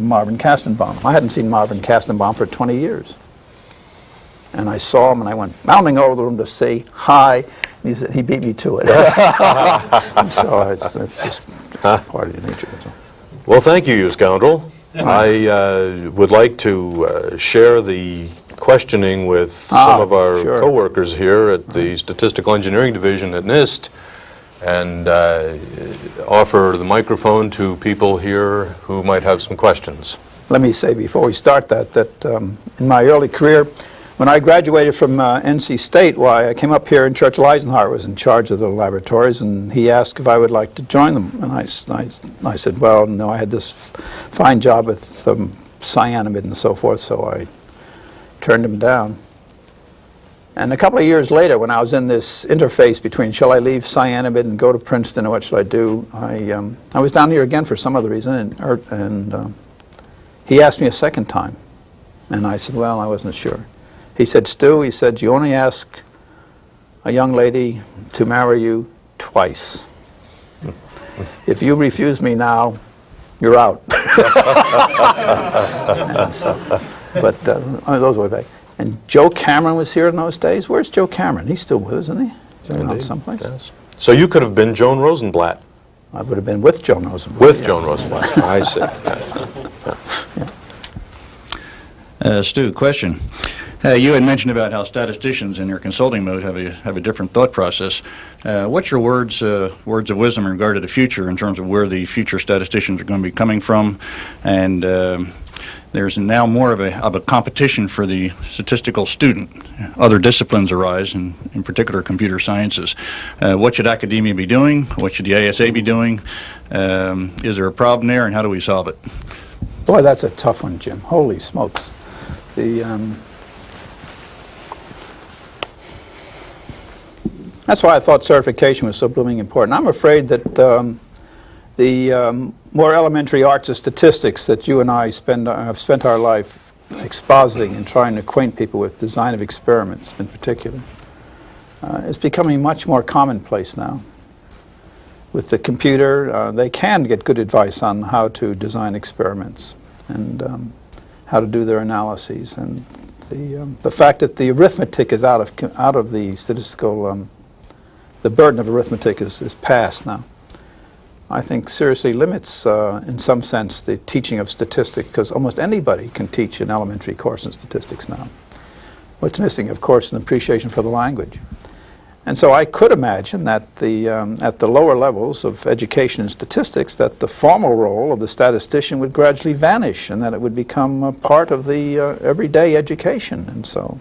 Marvin Kastenbaum. I hadn't seen Marvin Kastenbaum for 20 years. And I saw him, and I went bounding over the room to say hi. And he beat me to it. And so it's just part of the nature. Well, thank you, you scoundrel. I would like to share the questioning with some of our sure. coworkers here at the Statistical Engineering Division at NIST and offer the microphone to people here who might have some questions. Let me say before we start that in my early career, when I graduated from NC State, why I came up here and Churchill Eisenhower was in charge of the laboratories, and he asked if I would like to join them. And I said, well, no, I had this fine job with cyanamide and so forth, so I turned him down. And a couple of years later, when I was in this interface between shall I leave cyanamide and go to Princeton, or what should I do, I was down here again for some other reason, and he asked me a second time. And I said, well, I wasn't sure. He said, Stu, he said, you only ask a young lady to marry you twice. If you refuse me now, you're out. And so, but those were back. And Joe Cameron was here in those days. Where's Joe Cameron? He's still with us, isn't he? He's around someplace. Yes. So you could have been Joan Rosenblatt. I would have been with Joan Rosenblatt. With Joan Rosenblatt. I see. Stu, question. You had mentioned about how statisticians in their consulting mode have a different thought process. What's your words of wisdom in regard to the future in terms of where the future statisticians are going to be coming from? And there's now more of a competition for the statistical student. Other disciplines arise, in particular computer sciences. What should academia be doing? What should the ASA be doing? Is there a problem there, and how do we solve it? Boy, that's a tough one, Jim. Holy smokes. That's why I thought certification was so blooming important. I'm afraid that the more elementary arts of statistics that you and I have spent our life expositing and trying to acquaint people with design of experiments in particular is becoming much more commonplace now. With the computer, they can get good advice on how to design experiments and how to do their analyses. And the fact that the arithmetic is out of the statistical, the burden of arithmetic is past now, I think seriously limits, in some sense, the teaching of statistics, because almost anybody can teach an elementary course in statistics now. What's missing, of course, is an appreciation for the language. And so I could imagine that at the lower levels of education in statistics, that the formal role of the statistician would gradually vanish, and that it would become a part of the everyday education. And so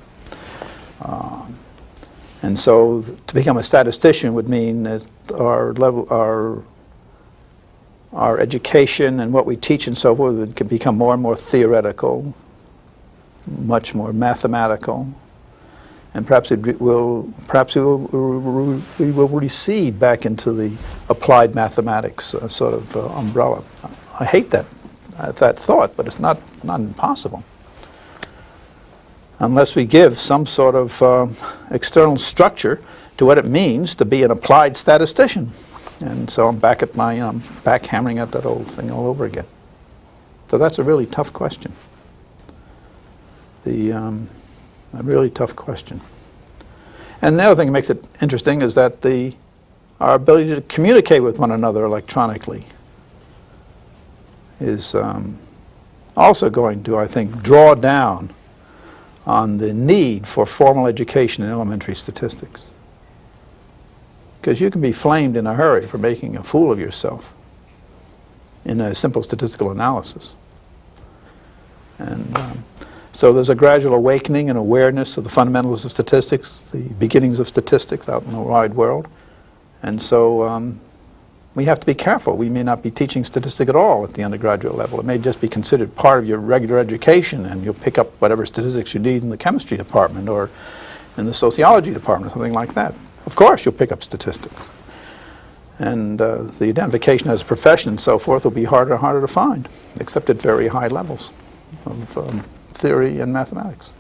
to become a statistician would mean that our education and what we teach and so forth would become more and more theoretical, much more mathematical, and perhaps we will recede back into the applied mathematics sort of umbrella. I hate that thought, but it's not impossible. Unless we give some sort of external structure to what it means to be an applied statistician. And so I'm back at my, back hammering at that old thing all over again. So that's a really tough question. A really tough question. And the other thing that makes it interesting is that our ability to communicate with one another electronically is also going to, I think, draw down on the need for formal education in elementary statistics. Because you can be flamed in a hurry for making a fool of yourself in a simple statistical analysis. And so there's a gradual awakening and awareness of the fundamentals of statistics, the beginnings of statistics out in the wide world. And so we have to be careful. We may not be teaching statistics at all at the undergraduate level. It may just be considered part of your regular education, and you'll pick up whatever statistics you need in the chemistry department or in the sociology department or something like that. Of course you'll pick up statistics. And the identification as a profession and so forth will be harder and harder to find, except at very high levels of theory and mathematics.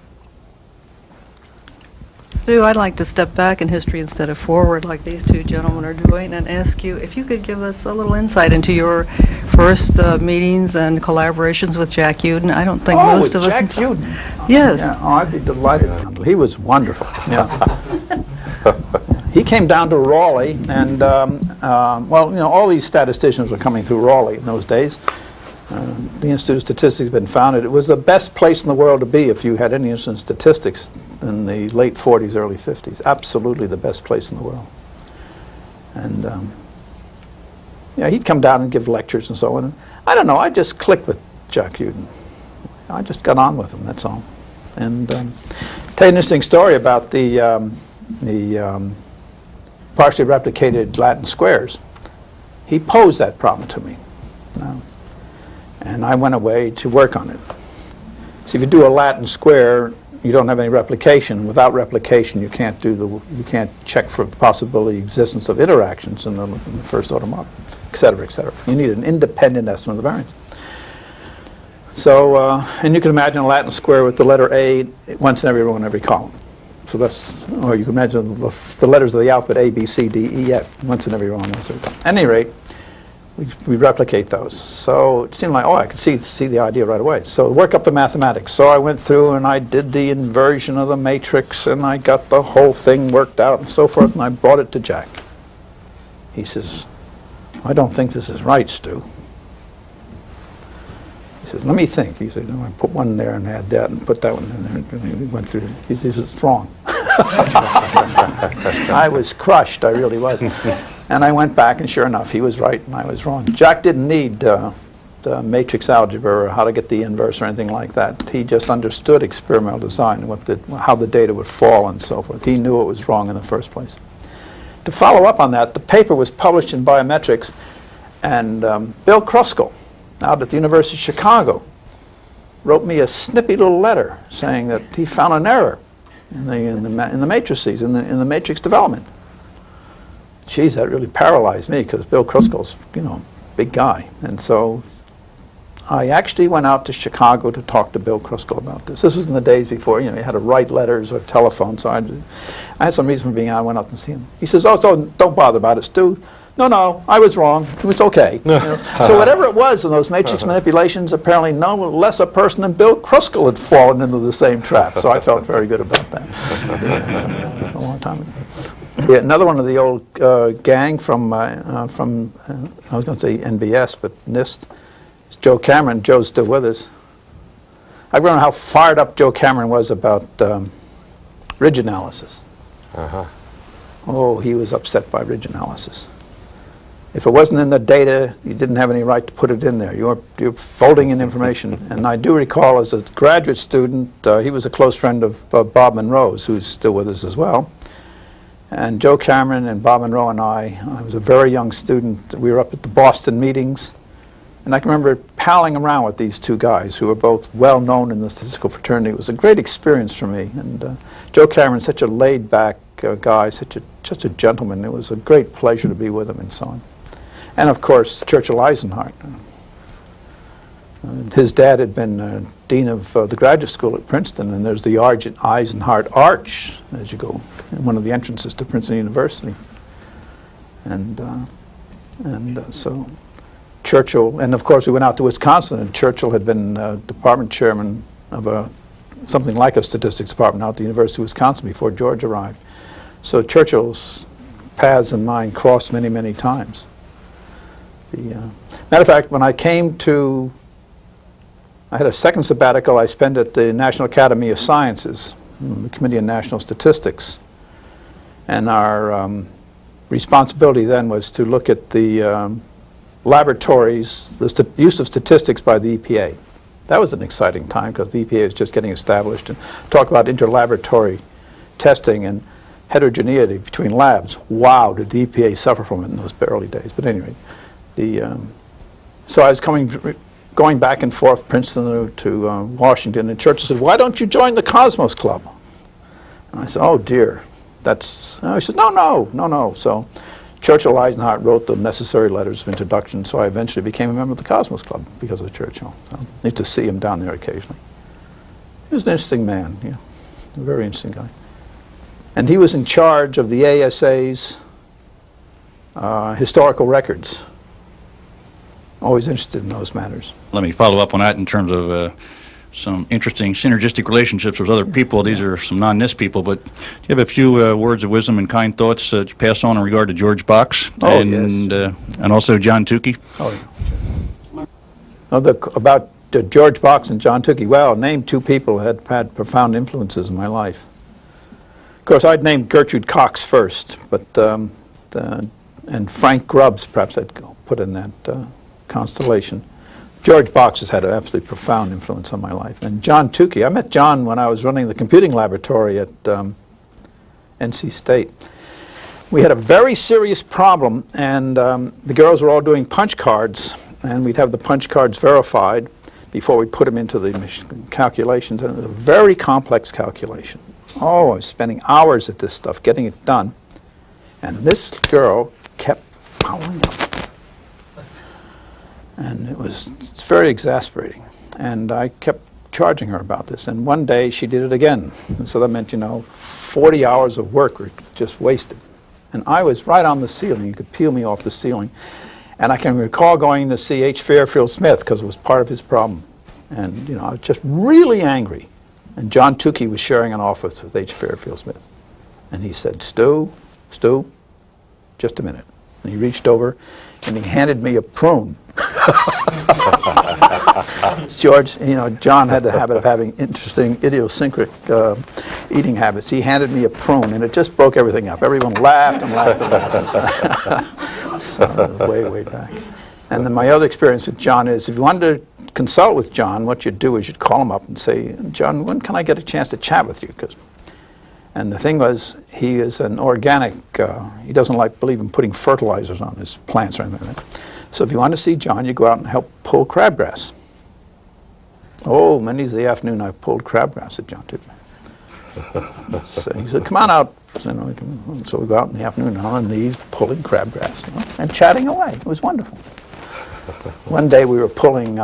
Stu, I'd like to step back in history instead of forward like these two gentlemen are doing and ask you if you could give us a little insight into your first meetings and collaborations with Jack Uden. I don't think most of us... Jack Uden? Yes. Yeah, I'd be delighted. He was wonderful. Yeah. He came down to Raleigh, and well, all these statisticians were coming through Raleigh in those days, The Institute of Statistics had been founded. It was the best place in the world to be if you had any interest in statistics in the late 40s, early 50s. Absolutely the best place in the world. And yeah, he'd come down and give lectures and so on. I don't know, I just clicked with Jack Uden. I just got on with him, that's all. And tell you an interesting story about the partially replicated Latin squares. He posed that problem to me. And I went away to work on it. So if you do a Latin square, you don't have any replication. Without replication, you can't check for the possibility of existence of interactions in the first order model, et cetera, et cetera. You need an independent estimate of the variance. So, and you can imagine a Latin square with the letter A once in every row in every column. So that's, or you can imagine the letters of the alphabet A, B, C, D, E, F, once in every row and once in every column. At any rate, we replicate those. So it seemed like, oh, I could see the idea right away. So work up the mathematics. So I went through and I did the inversion of the matrix and I got the whole thing worked out and so forth, and I brought it to Jack. He says, I don't think this is right, Stu. He says, let me think. He said, I put one there and add that and put that one in there. And we went through it. He says, it's wrong. I was crushed, I really was. And I went back, and sure enough, he was right and I was wrong. Jack didn't need the matrix algebra or how to get the inverse or anything like that. He just understood experimental design and how the data would fall and so forth. He knew it was wrong in the first place. To follow up on that, the paper was published in Biometrics, and Bill Kruskal, out at the University of Chicago, wrote me a snippy little letter saying that he found an error in the matrices, in the matrix development. Geez, that really paralyzed me because Bill Kruskal's, a big guy. And so I actually went out to Chicago to talk to Bill Kruskal about this. This was in the days before, you had to write letters or telephone, so I had some reason for being out. I went out to see him. He says, oh, so don't bother about it, Stu. No, I was wrong. It's okay. So whatever it was in those matrix manipulations, apparently no less a person than Bill Kruskal had fallen into the same trap. So I felt very good about that. A long time ago. Yeah, another one of the old gang from I was going to say NBS, but NIST, is Joe Cameron. Joe's still with us. I remember how fired up Joe Cameron was about ridge analysis. Oh, he was upset by ridge analysis. If it wasn't in the data, you didn't have any right to put it in there. You're folding in information. And I do recall as a graduate student, he was a close friend of Bob Monroe's, who's still with us as well. And Joe Cameron and Bob Monroe and I was a very young student. We were up at the Boston meetings. And I can remember palling around with these two guys who were both well known in the statistical fraternity. It was a great experience for me. And Joe Cameron, such a laid-back guy, such a gentleman. It was a great pleasure to be with him and so on. And of course, Churchill Eisenhardt. His dad had been dean of the graduate school at Princeton, and there's the Eisenhardt Arch as you go in one of the entrances to Princeton University. And so Churchill, and of course we went out to Wisconsin, and Churchill had been department chairman of something like a statistics department out at the University of Wisconsin before George arrived. So Churchill's paths and mine crossed many, many times. Matter of fact, when I had a second sabbatical I spent at the National Academy of Sciences, the Committee on National Statistics. And our responsibility then was to look at the laboratories, the use of statistics by the EPA. That was an exciting time because the EPA was just getting established, and talk about interlaboratory testing and heterogeneity between labs. Wow, did the EPA suffer from it in those early days. But anyway, so I was going back and forth Princeton to Washington, and Churchill said, why don't you join the Cosmos Club? And I said, oh dear, he said, no. So Churchill Eisenhardt wrote the necessary letters of introduction, so I eventually became a member of the Cosmos Club because of Churchill. So I need to see him down there occasionally. He was an interesting man, a very interesting guy. And he was in charge of the ASA's historical records. Always interested in those matters. Let me follow up on that in terms of some interesting synergistic relationships with other people. These are some non-NIST people, but do you have a few words of wisdom and kind thoughts to pass on in regard to George Box and also John Tukey? About George Box and John Tukey. Well, name two people who had profound influences in my life. Of course, I'd named Gertrude Cox first, but and Frank Grubbs, perhaps I'd put in that constellation. George Box has had an absolutely profound influence on my life. And John Tukey, I met John when I was running the computing laboratory at NC State. We had a very serious problem, and the girls were all doing punch cards, and we'd have the punch cards verified before we put them into the calculations, and it was a very complex calculation. Oh, I was spending hours at this stuff, getting it done, and this girl kept following up. And it's very exasperating. And I kept charging her about this, and one day she did it again. And so that meant, 40 hours of work were just wasted. And I was right on the ceiling. You could peel me off the ceiling. And I can recall going to see H. Fairfield Smith because it was part of his problem. And, I was just really angry. And John Tukey was sharing an office with H. Fairfield Smith. And he said, Stu, just a minute. And he reached over and he handed me a prune. George, John had the habit of having interesting idiosyncratic eating habits. He handed me a prune, and it just broke everything up. Everyone laughed and laughed and laughed. So, way back. And then my other experience with John is, if you wanted to consult with John, what you'd do is you'd call him up and say, John, when can I get a chance to chat with you? And the thing was, he is an organic, he doesn't believe in putting fertilizers on his plants or anything like that. So if you want to see John, you go out and help pull crabgrass. Oh, many's the afternoon I've pulled crabgrass, said John Tukey. So he said, come on out. So we go out in the afternoon on our knees pulling crabgrass and chatting away. It was wonderful. One day we were pulling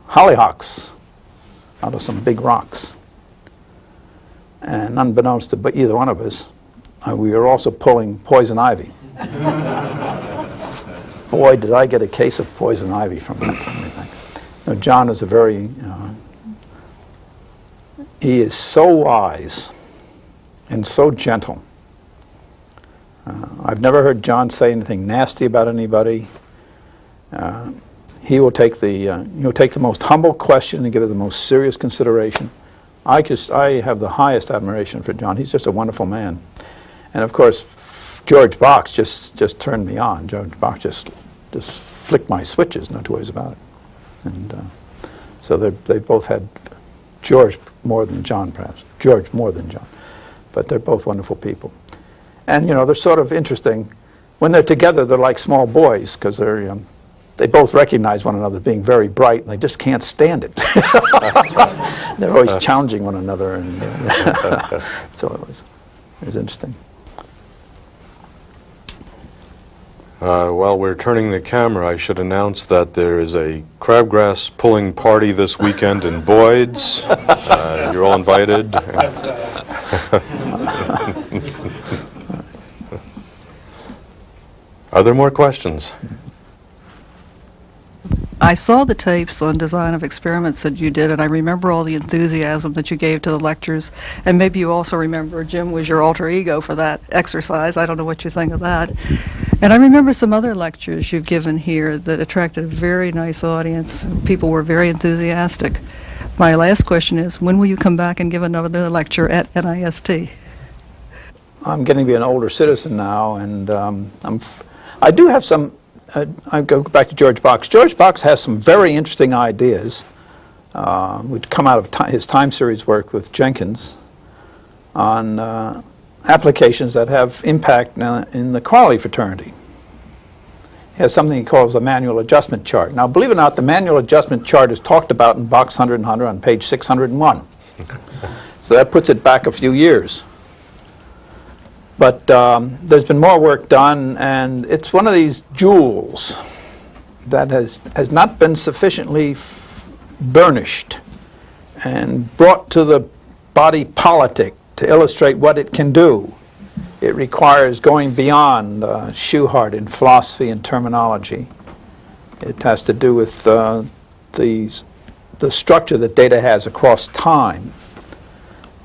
hollyhocks out of some big rocks. And unbeknownst to either one of us, we were also pulling poison ivy. Boy, did I get a case of poison ivy from that. John is he is so wise and so gentle. I've never heard John say anything nasty about anybody. He will take the most humble question and give it the most serious consideration. I have the highest admiration for John. He's just a wonderful man. And of course, George Box just turned me on. George Box just flicked my switches, no two ways about it. And so they both had George more than John, perhaps. George more than John. But they're both wonderful people. And, they're sort of interesting. When they're together, they're like small boys because they both recognize one another being very bright, and they just can't stand it. They're always challenging one another. And so it was interesting. While we're turning the camera, I should announce that there is a crabgrass pulling party this weekend in Boyd's. You're all invited. Are there more questions? I saw the tapes on design of experiments that you did, and I remember all the enthusiasm that you gave to the lectures. And maybe you also remember Jim was your alter ego for that exercise. I don't know what you think of that. And I remember some other lectures you've given here that attracted a very nice audience. People were very enthusiastic. My last question is, when will you come back and give another lecture at NIST? I'm getting to be an older citizen now, and I do have some. I go back to George Box. George Box has some very interesting ideas, which come out of his time series work with Jenkins on applications that have impact in the quality fraternity. He has something he calls the manual adjustment chart. Now, believe it or not, the manual adjustment chart is talked about in Box 100 and 100 on page 601. So that puts it back a few years. But there's been more work done, and it's one of these jewels that has not been sufficiently burnished and brought to the body politic to illustrate what it can do. It requires going beyond Schuhart in philosophy and terminology. It has to do with the structure that data has across time,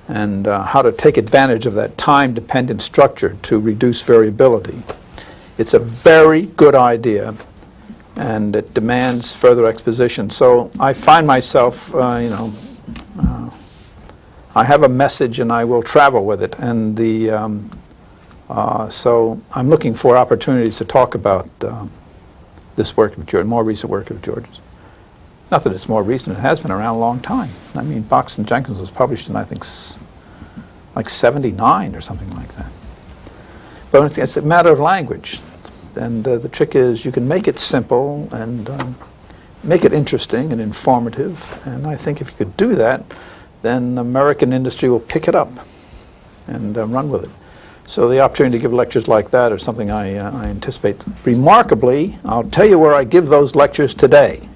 and how to take advantage of that time-dependent structure to reduce variability. It's a very good idea, and it demands further exposition. So I find myself, I have a message and I will travel with it, and so I'm looking for opportunities to talk about this work of George, more recent work of George's. Not that it's more recent, it has been around a long time. I mean, Box and Jenkins was published in, I think, like 79 or something like that. But it's a matter of language. And the trick is you can make it simple and make it interesting and informative. And I think if you could do that, then American industry will pick it up and run with it. So the opportunity to give lectures like that is something I anticipate. Remarkably, I'll tell you where I give those lectures today.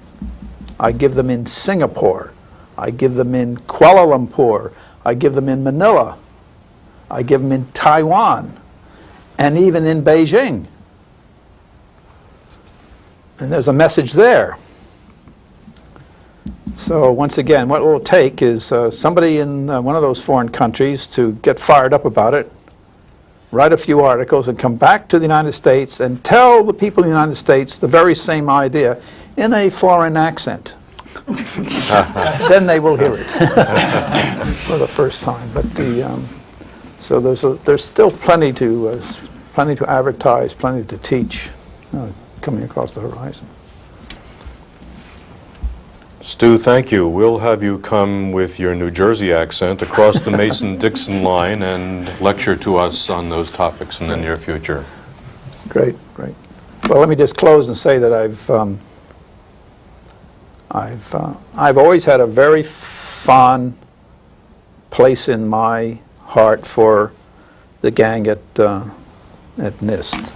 I give them in Singapore. I give them in Kuala Lumpur. I give them in Manila. I give them in Taiwan. And even in Beijing. And there's a message there. So once again, what it will take is somebody in one of those foreign countries to get fired up about it, write a few articles, and come back to the United States and tell the people in the United States the very same idea in a foreign accent. Then they will hear it for the first time. But so there's still plenty to advertise, plenty to teach coming across the horizon. Stu, thank you. We'll have you come with your New Jersey accent across the Mason-Dixon line and lecture to us on those topics in the near future. Great, great. Well, let me just close and say that I've always had a very fond place in my heart for the gang at NIST.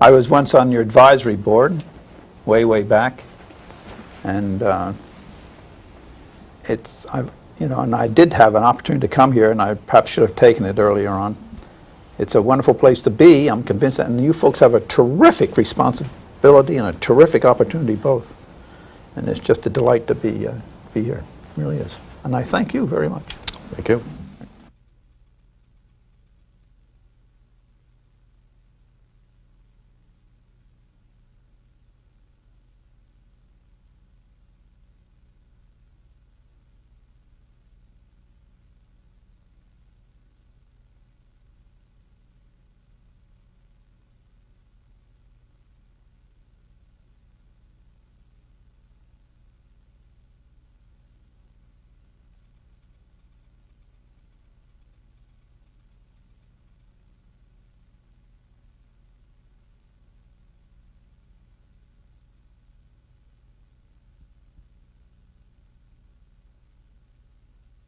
I was once on your advisory board, way back, and and I did have an opportunity to come here, and I perhaps should have taken it earlier on. It's a wonderful place to be. I'm convinced that, and you folks have a terrific responsibility and a terrific opportunity both. And it's just a delight to be here. It really is. And I thank you very much. Thank you.